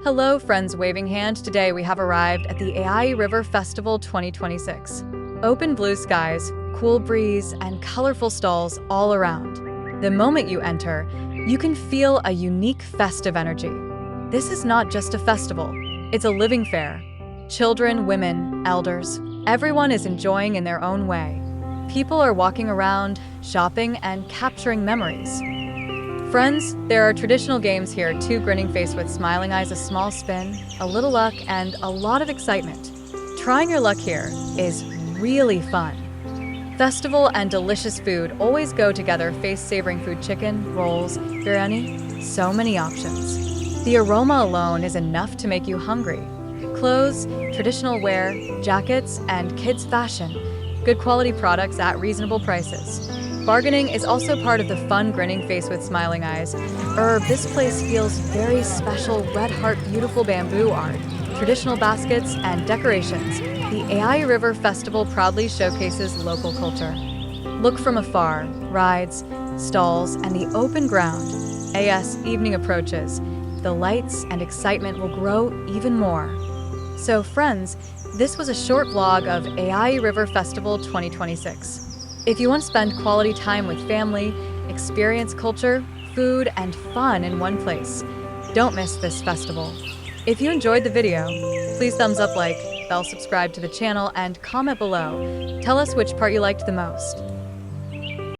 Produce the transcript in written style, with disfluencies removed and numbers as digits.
Hello, friends waving hand. Today we have arrived at the Ai River Festival 2026. Open blue skies, cool breeze, and colorful stalls all around. The moment you enter, you can feel a unique festive energy. This is not just a festival, it's a living fair. Children, women, elders, everyone is enjoying in their own way. People are walking around, shopping, and capturing memories. Friends, there are traditional games here, two grinning face with smiling eyes, a small spin, a little luck, and a lot of excitement. Trying your luck here is really fun. Festival and delicious food always go together. Face savoring food, chicken, rolls, biryani, so many options. The aroma alone is enough to make you hungry. Clothes, traditional wear, jackets, and kids fashion. Good quality products at reasonable prices. Bargaining is also part of the fun. Grinning face with smiling eyes. This place feels very special. Red heart, beautiful bamboo art, traditional baskets, and decorations. The Ai River Festival proudly showcases local culture. Look from afar, rides, stalls, and the open ground. As evening approaches, the lights and excitement will grow even more. So friends, this was a short vlog of Ai River Festival 2026. If you want to spend quality time with family, experience culture, food, and fun in one place, don't miss this festival. If you enjoyed the video, please thumbs up, like, bell, subscribe to the channel, and comment below. Tell us which part you liked the most.